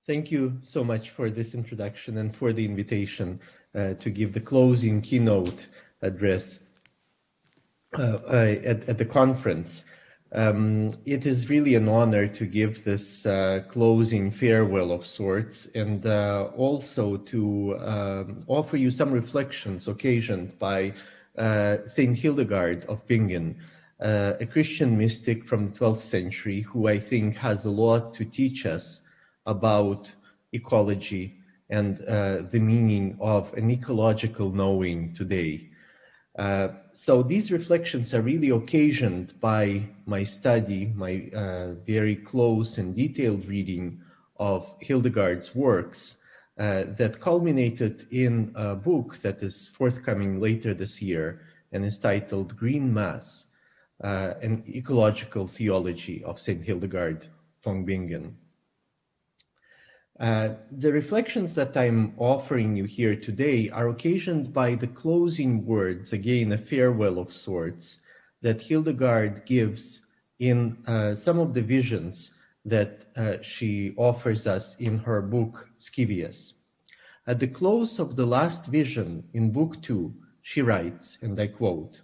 Thank you so much for this introduction and for the invitation to give the closing keynote address at the conference. It is really an honor to give this closing farewell of sorts, and also to offer you some reflections occasioned by Saint Hildegard of Bingen, a Christian mystic from the 12th century who I think has a lot to teach us about ecology and the meaning of an ecological knowing today. So these reflections are really occasioned by my study, my very close and detailed reading of Hildegard's works that culminated in a book that is forthcoming later this year and is titled Green Mass, an Ecological Theology of St. Hildegard von Bingen. The reflections that I'm offering you here today are occasioned by the closing words, again, a farewell of sorts, that Hildegard gives in some of the visions that she offers us in her book, Scivias. At the close of the last vision in Book 2, she writes, and I quote,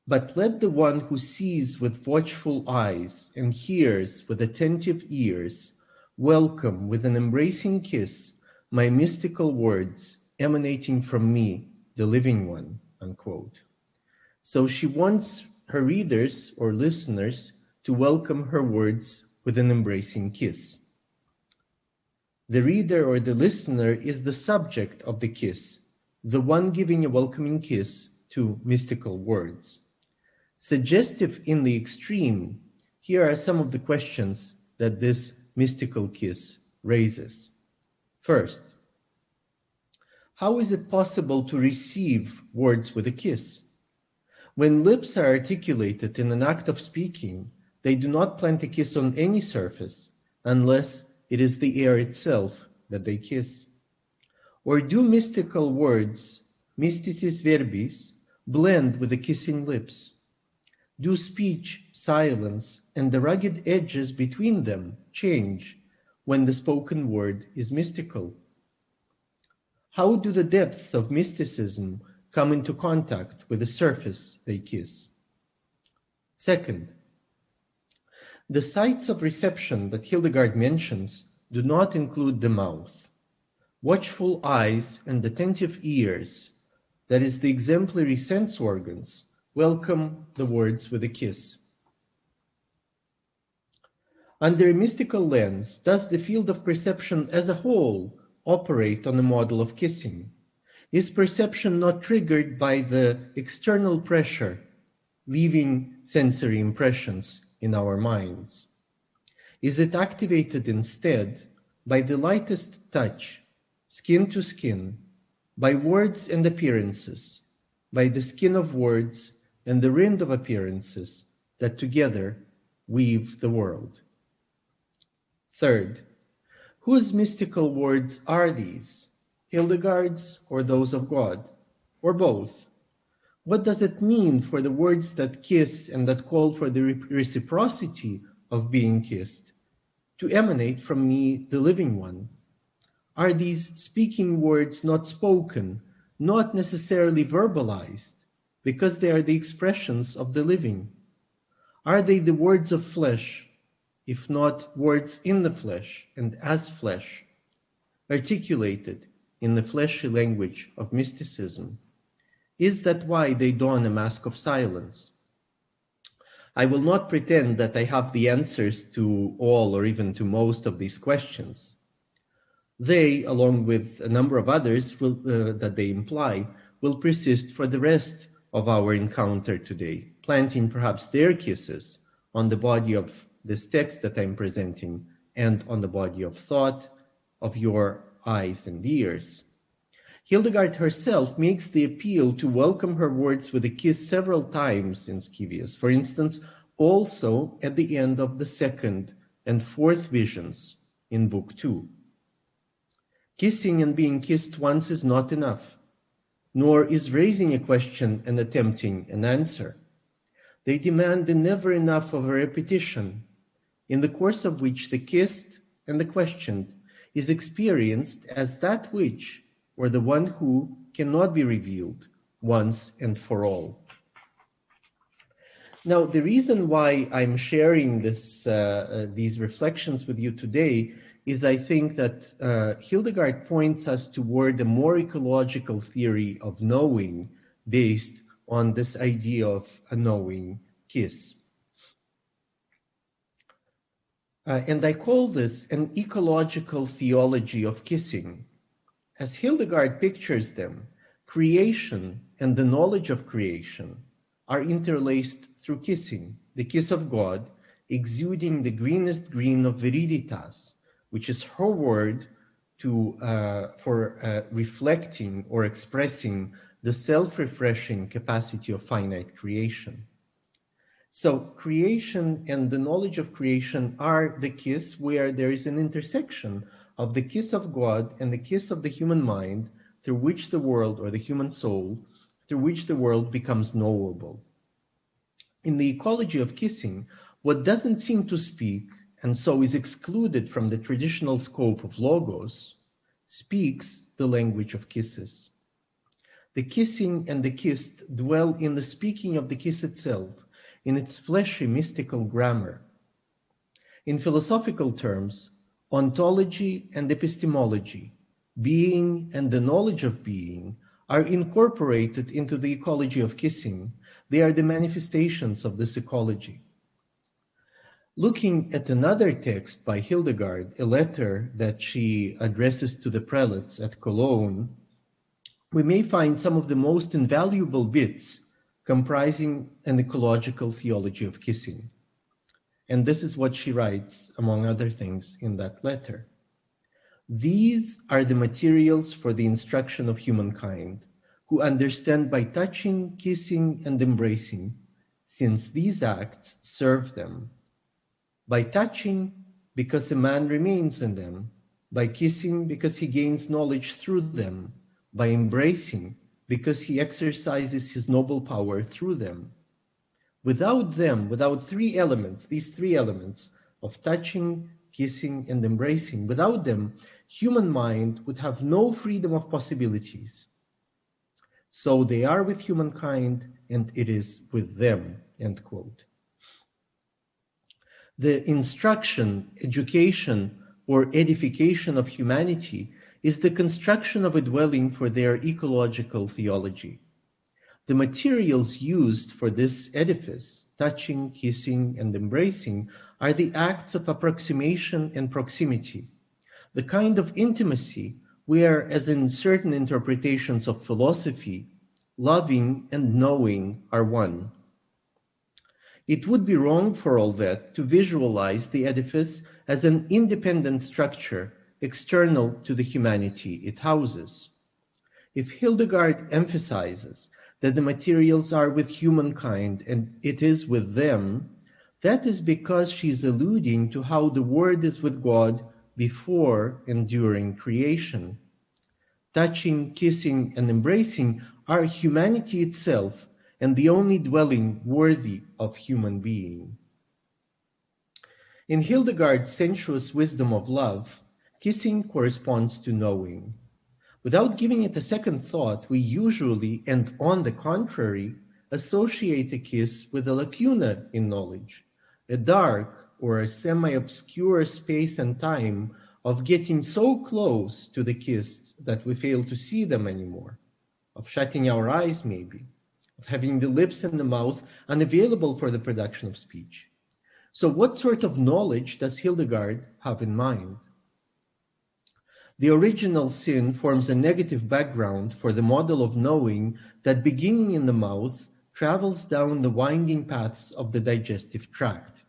"But let the one who sees with watchful eyes and hears with attentive ears welcome with an embracing kiss my mystical words emanating from me, the living one," unquote. So she wants her readers or listeners to welcome her words with an embracing kiss. The reader or the listener is the subject of the kiss, the one giving a welcoming kiss to mystical words. Suggestive in the extreme, here are some of the questions that this mystical kiss raises. First, how is it possible to receive words with a kiss? When lips are articulated in an act of speaking, they do not plant a kiss on any surface unless it is the air itself that they kiss. Or do mystical words, mysticis verbis, blend with the kissing lips? Do speech, silence, and the rugged edges between them change when the spoken word is mystical? How do the depths of mysticism come into contact with the surface they kiss? Second, the sites of reception that Hildegard mentions do not include the mouth. Watchful eyes and attentive ears, that is the exemplary sense organs, welcome the words with a kiss. Under a mystical lens, does the field of perception as a whole operate on a model of kissing? Is perception not triggered by the external pressure, leaving sensory impressions in our minds? Is it activated instead by the lightest touch, skin to skin, by words and appearances, by the skin of words and the rind of appearances that together weave the world? Third, whose mystical words are these? Hildegard's or those of God? Or both? What does it mean for the words that kiss and that call for the reciprocity of being kissed to emanate from me, the living one? Are these speaking words not spoken, not necessarily verbalized, because they are the expressions of the living? Are they the words of flesh, if not words in the flesh and as flesh, articulated in the fleshy language of mysticism? Is that why they don a mask of silence? I will not pretend that I have the answers to all or even to most of these questions. They, along with a number of others that they imply, will persist for the rest of our encounter today, planting perhaps their kisses on the body of this text that I'm presenting and on the body of thought of your eyes and ears. Hildegard herself makes the appeal to welcome her words with a kiss several times in Scivias. For instance, also at the end of the second and fourth visions in Book 2. Kissing and being kissed once is not enough, nor is raising a question and attempting an answer. They demand the never enough of a repetition, in the course of which the kissed and the questioned is experienced as that which, or the one who, cannot be revealed once and for all. Now, the reason why I'm sharing these reflections with you today is I think that Hildegard points us toward a more ecological theory of knowing based on this idea of a knowing kiss. And I call this an ecological theology of kissing. As Hildegard pictures them, creation and the knowledge of creation are interlaced through kissing, the kiss of God, exuding the greenest green of viriditas, which is her word for reflecting or expressing the self-refreshing capacity of finite creation. So creation and the knowledge of creation are the kiss where there is an intersection of the kiss of God and the kiss of the human mind through which the world, or the human soul, through which the world becomes knowable. In the ecology of kissing, what doesn't seem to speak, and so is excluded from the traditional scope of logos, speaks the language of kisses. The kissing and the kissed dwell in the speaking of the kiss itself, in its fleshy mystical grammar. In philosophical terms, ontology and epistemology, being and the knowledge of being, are incorporated into the ecology of kissing. They are the manifestations of this ecology. Looking at another text by Hildegard, a letter that she addresses to the prelates at Cologne, we may find some of the most invaluable bits comprising an ecological theology of kissing. And this is what she writes, among other things, in that letter. These are the materials for the instruction of humankind, who understand by touching, kissing, and embracing, since these acts serve them. By touching, because a man remains in them. By kissing, because he gains knowledge through them. By embracing, because he exercises his noble power through them. Without them, without these three elements of touching, kissing, and embracing, without them, human mind would have no freedom of possibilities. So they are with humankind, and it is with them, end quote. The instruction, education, or edification of humanity is the construction of a dwelling for their ecological theology. The materials used for this edifice, touching, kissing, and embracing, are the acts of approximation and proximity, the kind of intimacy where, as in certain interpretations of philosophy, loving and knowing are one. It would be wrong for all that to visualize the edifice as an independent structure external to the humanity it houses. If Hildegard emphasizes that the materials are with humankind and it is with them, that is because she's alluding to how the Word is with God before and during creation. Touching, kissing, and embracing are humanity itself and the only dwelling worthy of human being. In Hildegard's sensuous wisdom of love, kissing corresponds to knowing. Without giving it a second thought, we usually, and on the contrary, associate a kiss with a lacuna in knowledge, a dark or a semi-obscure space and time of getting so close to the kissed that we fail to see them anymore, of shutting our eyes maybe, of having the lips and the mouth unavailable for the production of speech. So what sort of knowledge does Hildegard have in mind? The original sin forms a negative background for the model of knowing that, beginning in the mouth, travels down the winding paths of the digestive tract.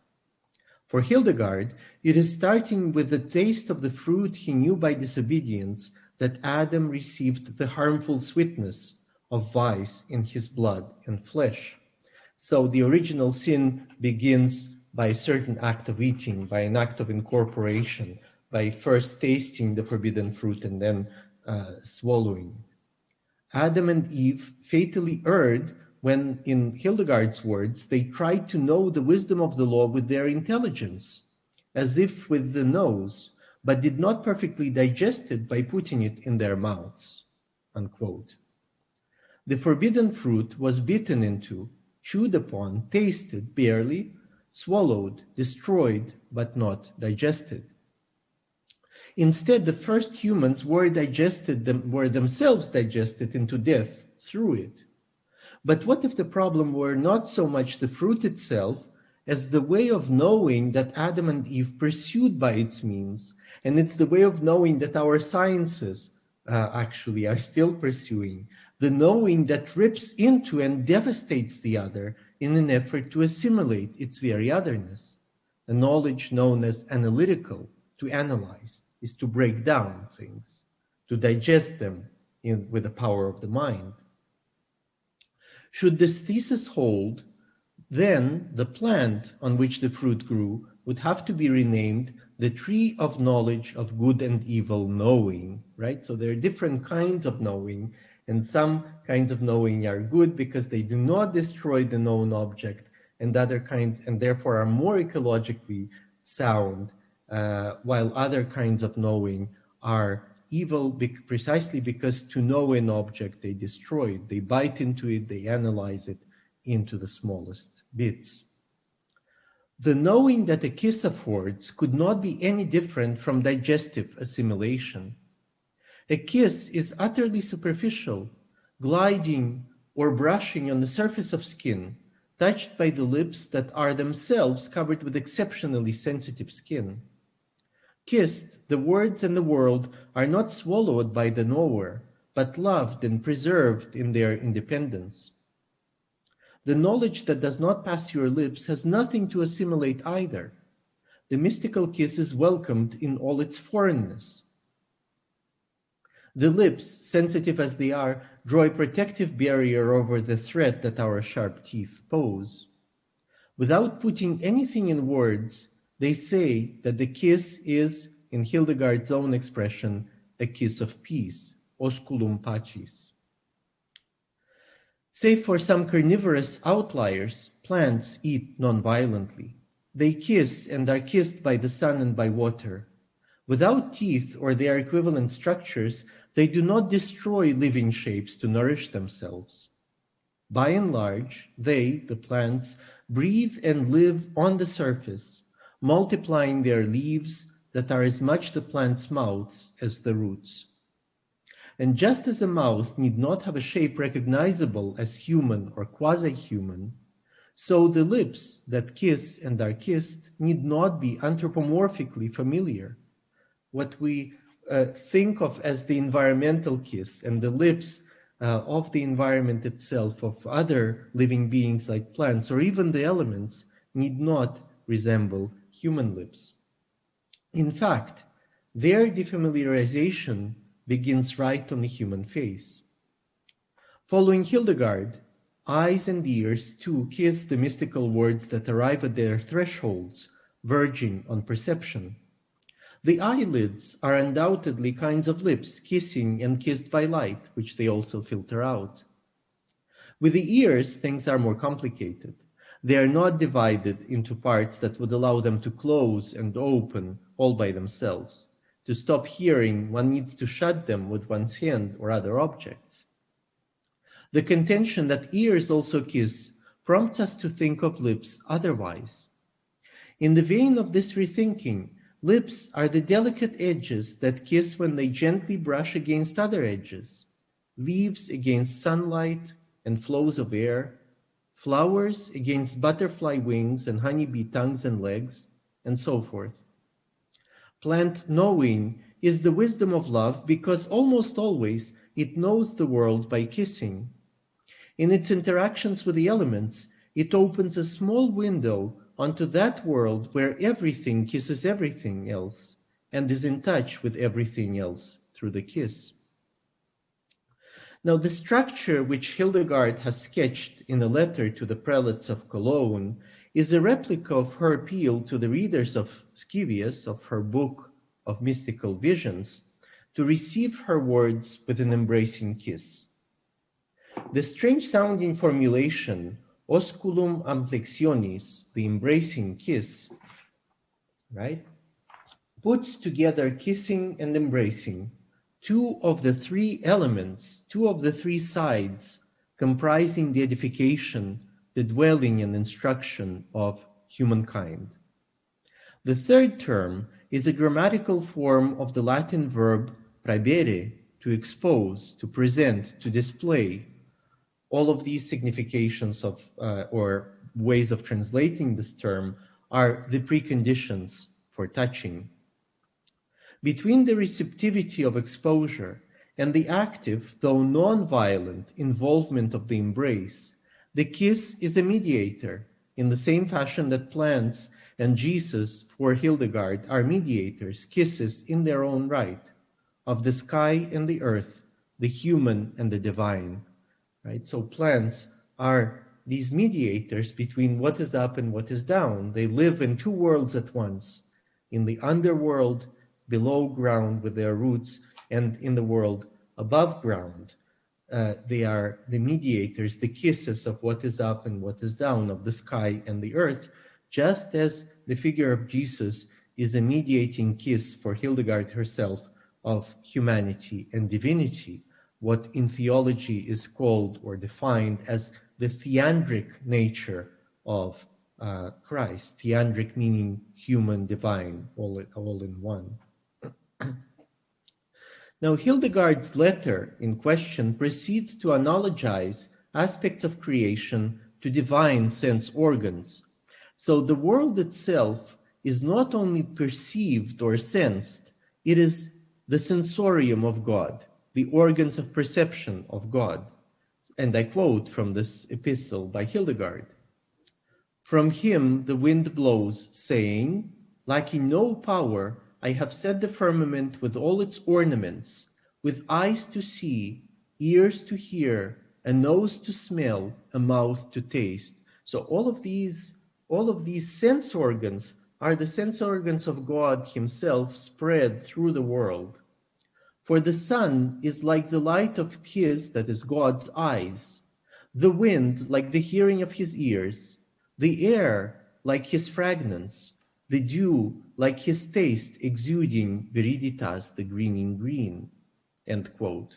For Hildegard, it is starting with the taste of the fruit he knew by disobedience that Adam received the harmful sweetness of vice in his blood and flesh. So the original sin begins by a certain act of eating, by an act of incorporation, by first tasting the forbidden fruit and then swallowing. Adam and Eve fatally erred when, in Hildegard's words, they tried to know the wisdom of the law with their intelligence, as if with the nose, but did not perfectly digest it by putting it in their mouths." Unquote. The forbidden fruit was bitten into, chewed upon, tasted barely, swallowed, destroyed, but not digested. Instead, the first humans were themselves digested into death through it. But what if the problem were not so much the fruit itself as the way of knowing that Adam and Eve pursued by its means, and it's the way of knowing that our sciences actually are still pursuing, the knowing that rips into and devastates the other in an effort to assimilate its very otherness. A knowledge known as analytical, to analyze, is to break down things, to digest them with the power of the mind. Should this thesis hold, then the plant on which the fruit grew would have to be renamed the tree of knowledge of good and evil knowing, right? So there are different kinds of knowing, and some kinds of knowing are good because they do not destroy the known object, and other kinds, and therefore are more ecologically sound, while other kinds of knowing are evil precisely because to know an object they destroy it, they bite into it, they analyze it into the smallest bits. The knowing that a kiss affords could not be any different from digestive assimilation. A kiss is utterly superficial, gliding or brushing on the surface of skin, touched by the lips that are themselves covered with exceptionally sensitive skin. Kissed, the words and the world are not swallowed by the knower, but loved and preserved in their independence. The knowledge that does not pass your lips has nothing to assimilate either. The mystical kiss is welcomed in all its foreignness. The lips, sensitive as they are, draw a protective barrier over the threat that our sharp teeth pose. Without putting anything in words, they say that the kiss is, in Hildegard's own expression, a kiss of peace, osculum pacis. Save for some carnivorous outliers, plants eat non-violently. They kiss and are kissed by the sun and by water. Without teeth or their equivalent structures, they do not destroy living shapes to nourish themselves. By and large, they, the plants, breathe and live on the surface, multiplying their leaves that are as much the plant's mouths as the roots. And just as a mouth need not have a shape recognizable as human or quasi-human, so the lips that kiss and are kissed need not be anthropomorphically familiar. What we think of as the environmental kiss and the lips of the environment itself, of other living beings like plants or even the elements, need not resemble human lips. In fact, their defamiliarization begins right on the human face. Following Hildegard, eyes and ears too kiss the mystical words that arrive at their thresholds, verging on perception. The eyelids are undoubtedly kinds of lips kissing and kissed by light, which they also filter out. With the ears, things are more complicated. They are not divided into parts that would allow them to close and open all by themselves. To stop hearing, one needs to shut them with one's hand or other objects. The contention that ears also kiss prompts us to think of lips otherwise. In the vein of this rethinking, lips are the delicate edges that kiss when they gently brush against other edges, leaves against sunlight and flows of air, flowers against butterfly wings and honeybee tongues and legs, and so forth. Plant knowing is the wisdom of love because almost always it knows the world by kissing. In its interactions with the elements, it opens a small window onto that world where everything kisses everything else and is in touch with everything else through the kiss. Now, the structure which Hildegard has sketched in a letter to the prelates of Cologne is a replica of her appeal to the readers of Scivias, of her book of mystical visions, to receive her words with an embracing kiss. The strange-sounding formulation, osculum amplexionis, the embracing kiss, right? puts together kissing and embracing, two of the three elements, two of the three sides comprising the edification, the dwelling and instruction of humankind. The third term is a grammatical form of the Latin verb praebere, to expose, to present, to display. All of these significations of or ways of translating this term are the preconditions for touching. Between the receptivity of exposure and the active, though non-violent, involvement of the embrace, the kiss is a mediator, in the same fashion that plants and Jesus for Hildegard are mediators, kisses in their own right, of the sky and the earth, the human and the divine. Right? So plants are these mediators between what is up and what is down. They live in two worlds at once, in the underworld, below ground with their roots, and in the world above ground. They are the mediators, the kisses of what is up and what is down, of the sky and the earth, just as the figure of Jesus is a mediating kiss for Hildegard herself of humanity and divinity, what in theology is called or defined as the theandric nature of Christ. Theandric meaning human, divine, all in one. Now, Hildegard's letter in question proceeds to analogize aspects of creation to divine sense organs. So the world itself is not only perceived or sensed, it is the sensorium of God, the organs of perception of God. And I quote from this epistle by Hildegard. From him the wind blows, saying, lacking no power, I have set the firmament with all its ornaments, with eyes to see, ears to hear, a nose to smell, a mouth to taste. So all of these sense organs are the sense organs of God himself spread through the world. For the sun is like the light of his, that is God's eyes, the wind like the hearing of his ears, the air like his fragrance, the dew like his taste exuding viriditas, the greening green, end quote.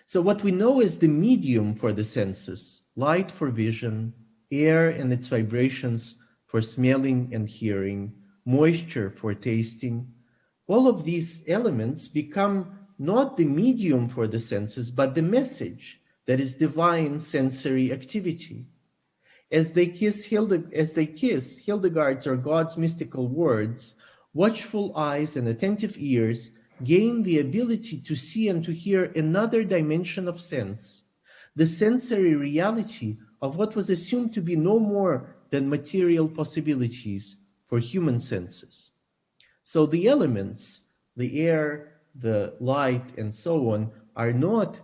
So what we know is the medium for the senses, light for vision, air and its vibrations for smelling and hearing, moisture for tasting. All of these elements become not the medium for the senses, but the message that is divine sensory activity. As they kiss Hildegard's or God's mystical words, watchful eyes and attentive ears gain the ability to see and to hear another dimension of sense, the sensory reality of what was assumed to be no more than material possibilities for human senses. So the elements, the air, the light, and so on, are not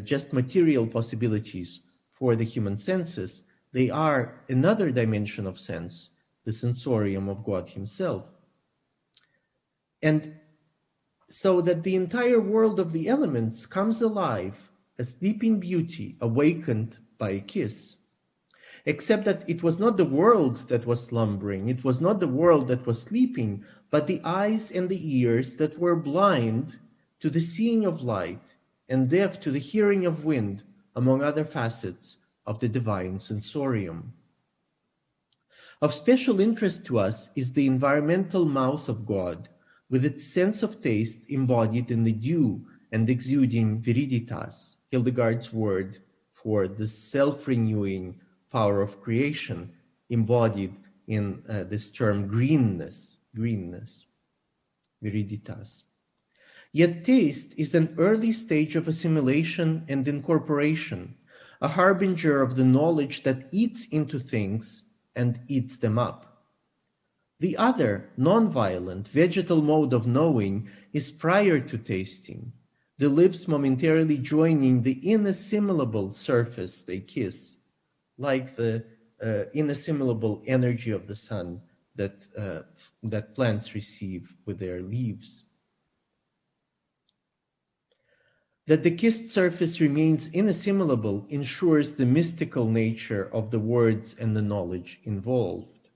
just material possibilities for the human senses. They are another dimension of sense, the sensorium of God himself. And so that the entire world of the elements comes alive, a sleeping beauty awakened by a kiss. Except that it was not the world that was slumbering, it was not the world that was sleeping, but the eyes and the ears that were blind to the seeing of light and deaf to the hearing of wind, among other facets of the divine sensorium. Of special interest to us is the environmental mouth of God, with its sense of taste embodied in the dew and exuding viriditas, Hildegard's word for the self-renewing power of creation, embodied in this term greenness, viriditas. Yet taste is an early stage of assimilation and incorporation, a harbinger of the knowledge that eats into things and eats them up. The other, non-violent, vegetal mode of knowing is prior to tasting, the lips momentarily joining the inassimilable surface they kiss, like the inassimilable energy of the sun that plants receive with their leaves. That the kissed surface remains inassimilable ensures the mystical nature of the words and the knowledge involved.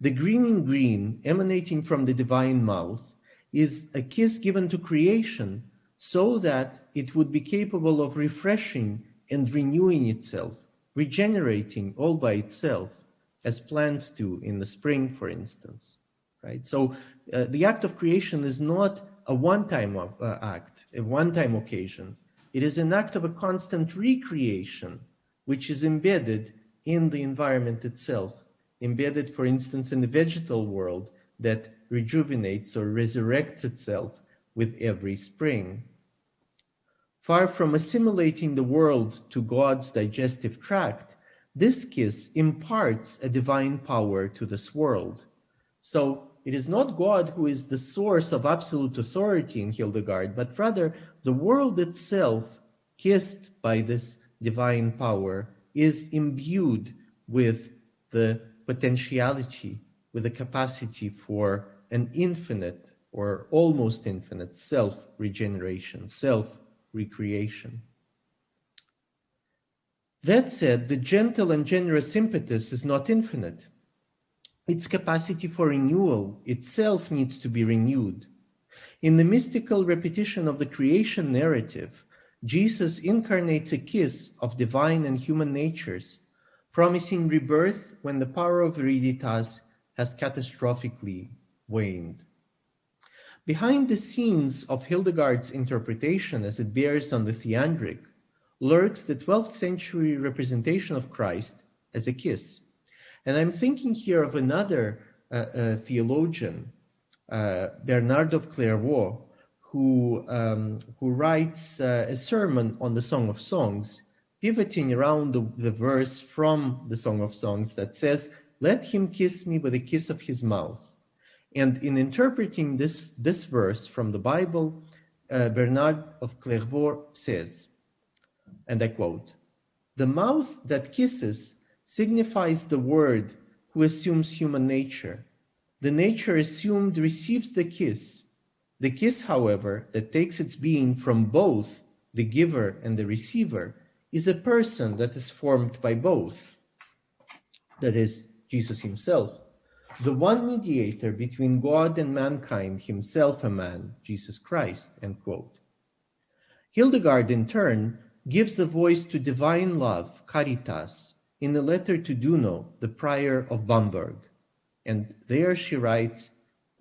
The greening green emanating from the divine mouth is a kiss given to creation so that it would be capable of refreshing and renewing itself, regenerating all by itself, as plants do in the spring, for instance. Right? So the act of creation is not a one-time act, a one-time occasion. It is an act of a constant recreation, which is embedded in the environment itself, embedded, for instance, in the vegetal world that rejuvenates or resurrects itself with every spring. Far from assimilating the world to God's digestive tract, this kiss imparts a divine power to this world. So it is not God who is the source of absolute authority in Hildegard, but rather the world itself, kissed by this divine power, is imbued with the potentiality, with the capacity for an infinite or almost infinite self-regeneration, self-recreation. That said, the gentle and generous impetus is not infinite. Its capacity for renewal itself needs to be renewed. In the mystical repetition of the creation narrative, Jesus incarnates a kiss of divine and human natures, promising rebirth when the power of Viriditas has catastrophically waned. Behind the scenes of Hildegard's interpretation as it bears on the theandric lurks the 12th century representation of Christ as a kiss. And I'm thinking here of another theologian, Bernard of Clairvaux, who writes a sermon on the Song of Songs, pivoting around the verse from the Song of Songs that says, "Let him kiss me with a kiss of his mouth." And in interpreting this verse from the Bible, Bernard of Clairvaux says, and I quote, "The mouth that kisses signifies the Word who assumes human nature. The nature assumed receives the kiss. The kiss, however, that takes its being from both the giver and the receiver is a person that is formed by both. That is, Jesus himself, the one mediator between God and mankind, himself a man, Jesus Christ," end quote. Hildegard, in turn, gives a voice to divine love, caritas, in a letter to Duno, the prior of Bamberg. And there she writes,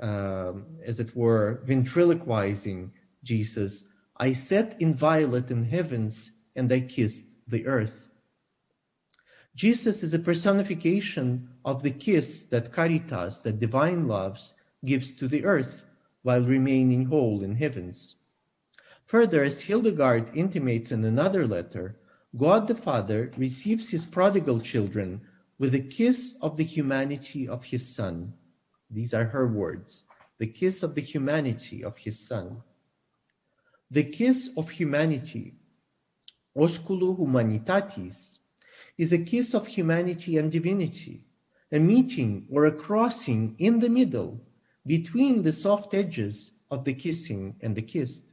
as it were, ventriloquizing Jesus, "I sat inviolate in heavens and I kissed the earth." Jesus is a personification of the kiss that caritas, that divine loves, gives to the earth while remaining whole in heavens. Further, as Hildegard intimates in another letter, God the Father receives his prodigal children with a kiss of the humanity of his Son. These are her words, the kiss of the humanity of his Son. The kiss of humanity, osculo humanitatis, is a kiss of humanity and divinity, a meeting or a crossing in the middle between the soft edges of the kissing and the kissed.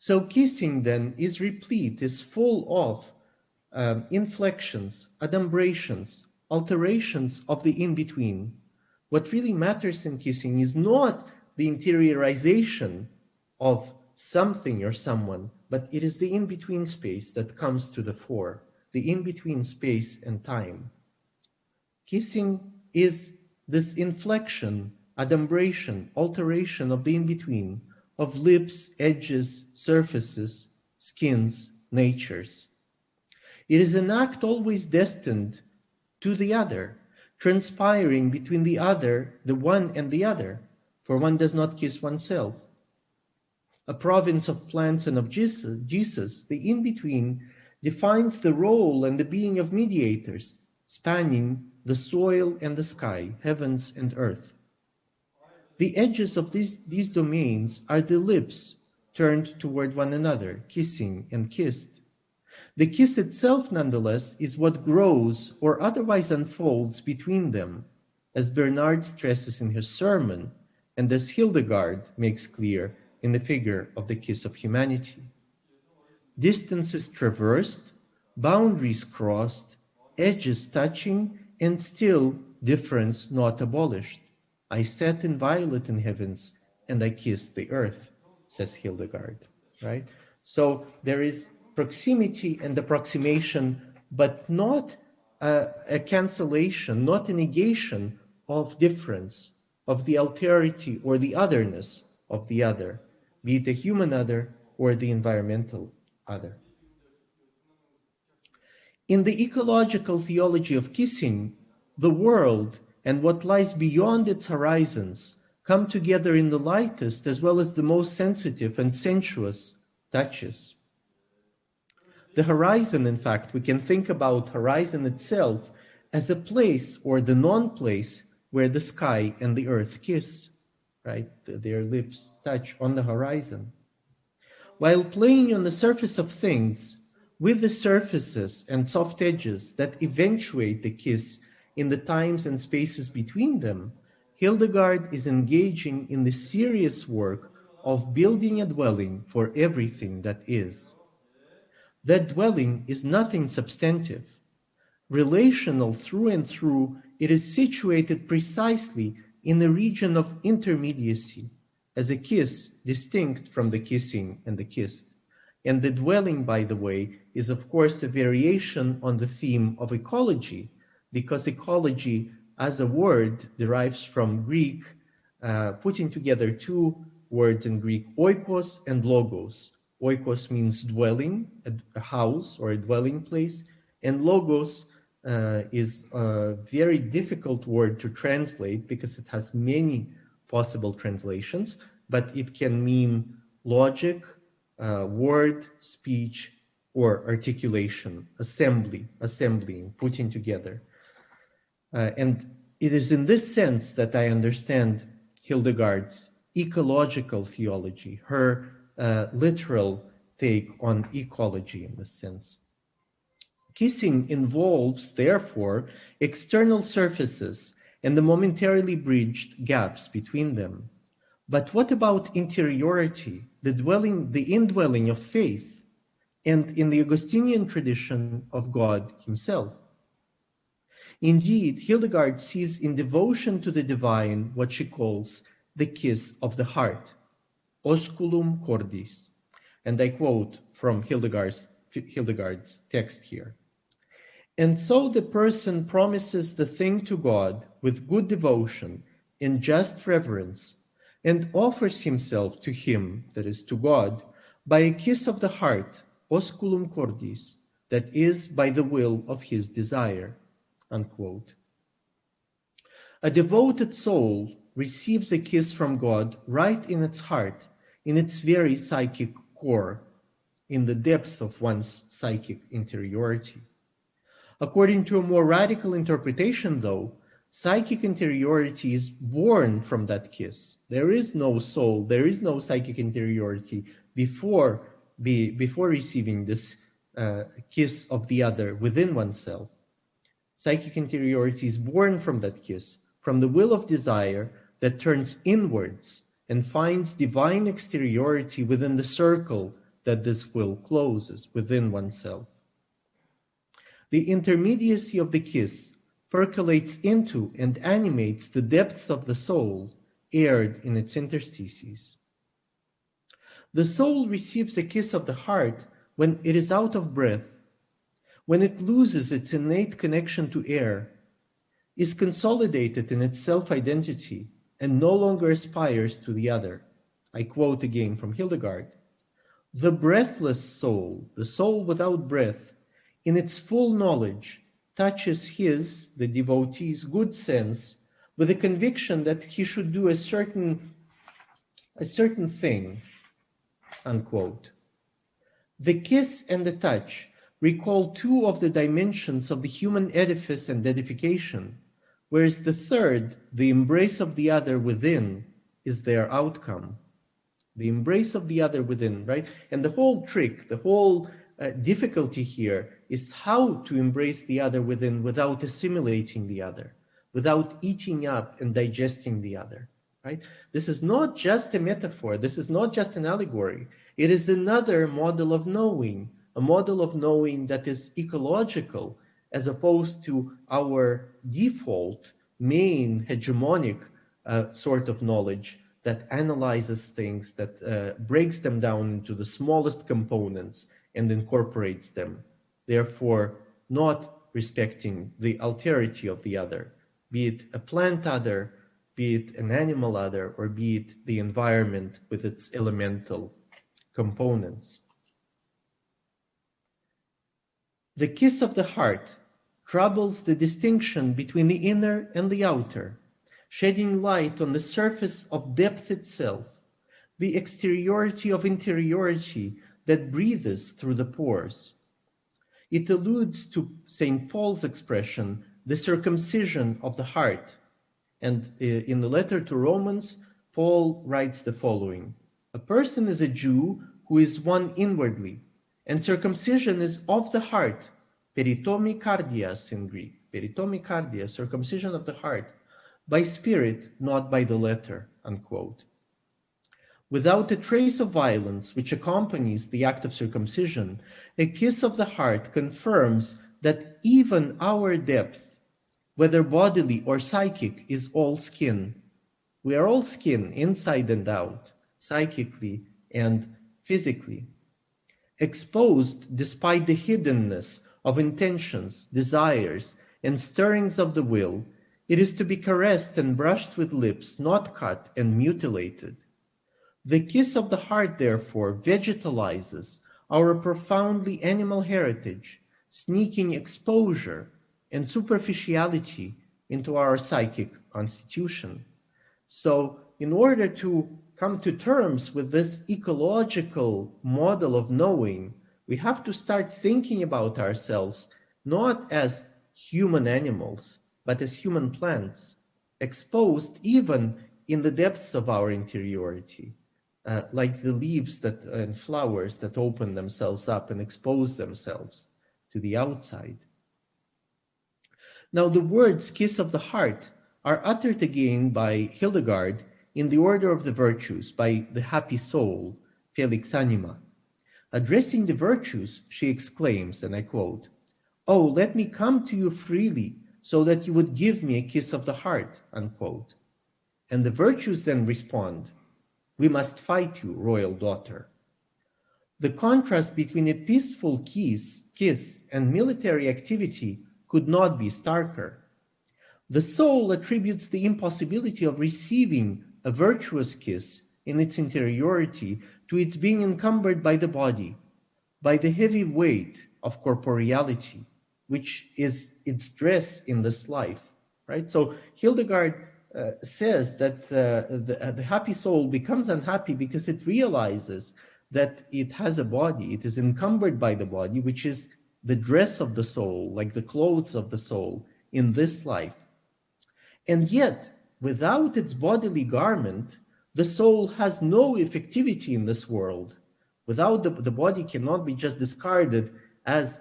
So kissing then is replete, is full of inflections, adumbrations, alterations of the in-between. What really matters in kissing is not the interiorization of something or someone, but it is the in-between space that comes to the fore, the in-between space and time. Kissing is this inflection, adumbration, alteration of the in-between, of lips, edges, surfaces, skins, natures. It is an act always destined to the other, transpiring between the other, the one and the other, for one does not kiss oneself. A province of plants and of Jesus, the in-between, defines the role and the being of mediators, spanning the soil and the sky, heavens and earth. The edges of these domains are the lips turned toward one another, kissing and kissed. The kiss itself, nonetheless, is what grows or otherwise unfolds between them, as Bernard stresses in his sermon, and as Hildegard makes clear in the figure of the kiss of humanity. Distances traversed, boundaries crossed, edges touching, and still difference not abolished. I sat inviolate in heavens, and I kissed the earth, says Hildegard, right? So there is proximity and approximation, but not a cancellation, not a negation of difference, of the alterity or the otherness of the other, be it the human other or the environmental other. In the ecological theology of kissing, the world and what lies beyond its horizons come together in the lightest as well as the most sensitive and sensuous touches. The horizon, in fact, we can think about horizon itself as a place or the non-place where the sky and the earth kiss, right? Their lips touch on the horizon. While playing on the surface of things, with the surfaces and soft edges that eventuate the kiss in the times and spaces between them, Hildegard is engaging in the serious work of building a dwelling for everything that is. That dwelling is nothing substantive. Relational through and through, it is situated precisely in the region of intermediacy, as a kiss distinct from the kissing and the kissed. And the dwelling, by the way, is of course a variation on the theme of ecology, because ecology as a word derives from Greek, putting together two words in Greek, oikos and logos. Oikos means dwelling, a house or a dwelling place, and logos is a very difficult word to translate because it has many possible translations, but it can mean logic, word, speech, or articulation, assembling, putting together. And it is in this sense that I understand Hildegard's ecological theology, her literal take on ecology in this sense. Kissing involves, therefore, external surfaces and the momentarily bridged gaps between them. But what about interiority, the indwelling of faith, and in the Augustinian tradition of God himself? Indeed, Hildegard sees in devotion to the divine what she calls the kiss of the heart, osculum cordis. And I quote from Hildegard's text here. And so the person promises the thing to God with good devotion and just reverence, and offers himself to him, that is to God, by a kiss of the heart, osculum cordis, that is by the will of his desire, unquote. A devoted soul receives a kiss from God right in its heart, in its very psychic core, in the depth of one's psychic interiority. According to a more radical interpretation, though, psychic interiority is born from that kiss. There is no soul, there is no psychic interiority before receiving this kiss of the other within oneself. Psychic interiority is born from that kiss, from the will of desire that turns inwards and finds divine exteriority within the circle that this will closes within oneself. The intermediacy of the kiss percolates into and animates the depths of the soul, aired in its interstices. The soul receives a kiss of the heart when it is out of breath, when it loses its innate connection to air, is consolidated in its self-identity, and no longer aspires to the other. I quote again from Hildegard. The breathless soul, the soul without breath, in its full knowledge, touches his, the devotee's, good sense with a conviction that he should do a certain thing, unquote. The kiss and the touch recall two of the dimensions of the human edifice and edification, whereas the third, the embrace of the other within, is their outcome. The embrace of the other within, right? And the whole trick, the whole difficulty here is how to embrace the other within without assimilating the other, without eating up and digesting the other, right? This is not just a metaphor. This is not just an allegory. It is another model of knowing, a model of knowing that is ecological as opposed to our default main hegemonic sort of knowledge that analyzes things, that breaks them down into the smallest components and incorporates them, therefore not respecting the alterity of the other, be it a plant other, be it an animal other, or be it the environment with its elemental components. The kiss of the heart troubles the distinction between the inner and the outer, shedding light on the surface of depth itself, the exteriority of interiority that breathes through the pores. It alludes to St. Paul's expression, the circumcision of the heart. And in the letter to Romans, Paul writes the following: a person is a Jew who is one inwardly, and circumcision is of the heart, peritomi kardias in Greek, peritomi kardia, circumcision of the heart, by spirit, not by the letter, unquote. Without a trace of violence which accompanies the act of circumcision, a kiss of the heart confirms that even our depth, whether bodily or psychic, is all skin. We are all skin, inside and out, psychically and physically. Exposed despite the hiddenness of intentions, desires, and stirrings of the will, it is to be caressed and brushed with lips, not cut and mutilated. The kiss of the heart, therefore, vegetalizes our profoundly animal heritage, sneaking exposure and superficiality into our psychic constitution. So, in order to come to terms with this ecological model of knowing, we have to start thinking about ourselves not as human animals, but as human plants, exposed even in the depths of our interiority. Like the leaves and flowers that open themselves up and expose themselves to the outside. Now, the words kiss of the heart are uttered again by Hildegard in the order of the virtues by the happy soul, Felix Anima. Addressing the virtues, she exclaims, and I quote, "Oh, let me come to you freely so that you would give me a kiss of the heart," unquote. And the virtues then respond, "We must fight you, royal daughter." The contrast between a peaceful kiss and military activity could not be starker. The soul attributes the impossibility of receiving a virtuous kiss in its interiority to its being encumbered by the body, by the heavy weight of corporeality, which is its dress in this life, right? So Hildegard says that the happy soul becomes unhappy because it realizes that it has a body, it is encumbered by the body, which is the dress of the soul, like the clothes of the soul in this life. And yet, without its bodily garment, the soul has no effectivity in this world. Without the body cannot be just discarded as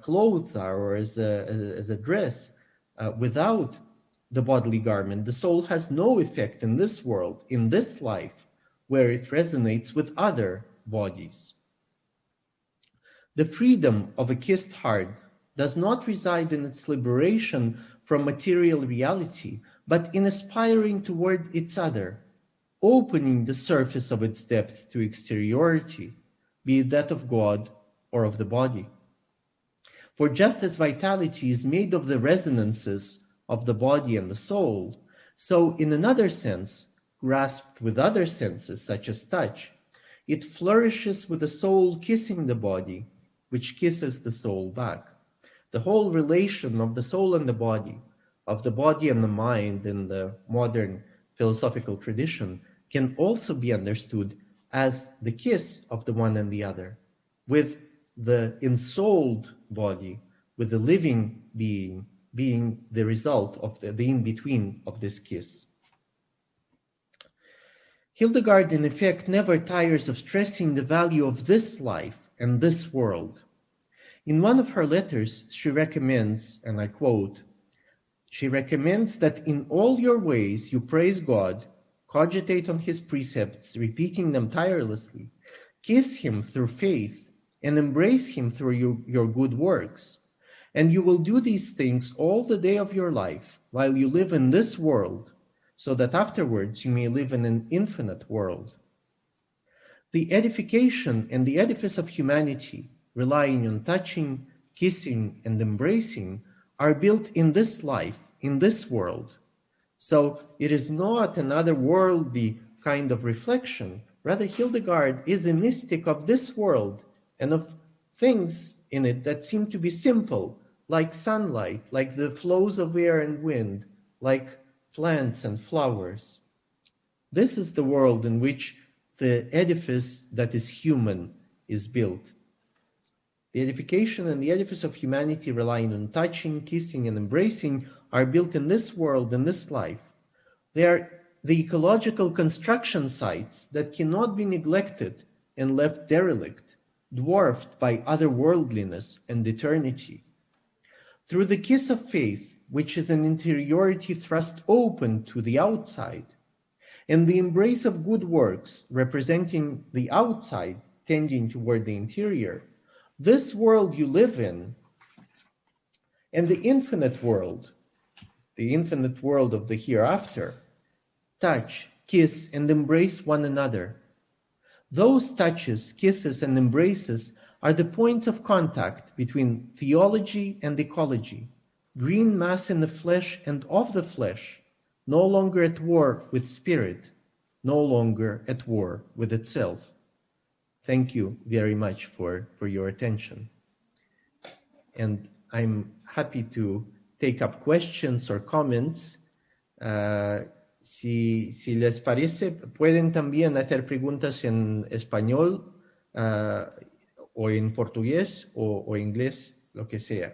clothes are or as a dress. Without the bodily garment, the soul has no effect in this world, in this life, where it resonates with other bodies. The freedom of a kissed heart does not reside in its liberation from material reality, but in aspiring toward its other, opening the surface of its depth to exteriority, be it that of God or of the body. For just as vitality is made of the resonances of the body and the soul, so in another sense, grasped with other senses such as touch, it flourishes with the soul kissing the body, which kisses the soul back. The whole relation of the soul and the body, of the body and the mind in the modern philosophical tradition, can also be understood as the kiss of the one and the other, with the ensouled body, with the living being the result of the in-between of this kiss. Hildegard, in effect, never tires of stressing the value of this life and this world. In one of her letters, she recommends, and I quote, she recommends that in all your ways you praise God, cogitate on his precepts, repeating them tirelessly, kiss him through faith, and embrace him through your good works. And you will do these things all the day of your life, while you live in this world, so that afterwards you may live in an infinite world. The edification and the edifice of humanity, relying on touching, kissing, and embracing, are built in this life, in this world. So it is not an otherworldly kind of reflection. Rather, Hildegard is a mystic of this world and of things in it that seem to be simple, like sunlight, like the flows of air and wind, like plants and flowers. This is the world in which the edifice that is human is built. The edification and the edifice of humanity, relying on touching, kissing, and embracing, are built in this world, in this life. They are the ecological construction sites that cannot be neglected and left derelict, dwarfed by otherworldliness and eternity. Through the kiss of faith, which is an interiority thrust open to the outside, and the embrace of good works, representing the outside, tending toward the interior, this world you live in, and the infinite world of the hereafter, touch, kiss, and embrace one another. Those touches, kisses, and embraces are the points of contact between theology and ecology, green mass in the flesh and of the flesh, no longer at war with spirit, no longer at war with itself. Thank you very much for your attention. And I'm happy to take up questions or comments. Si les parece, pueden también hacer preguntas en español o en portugués o inglés, lo que sea.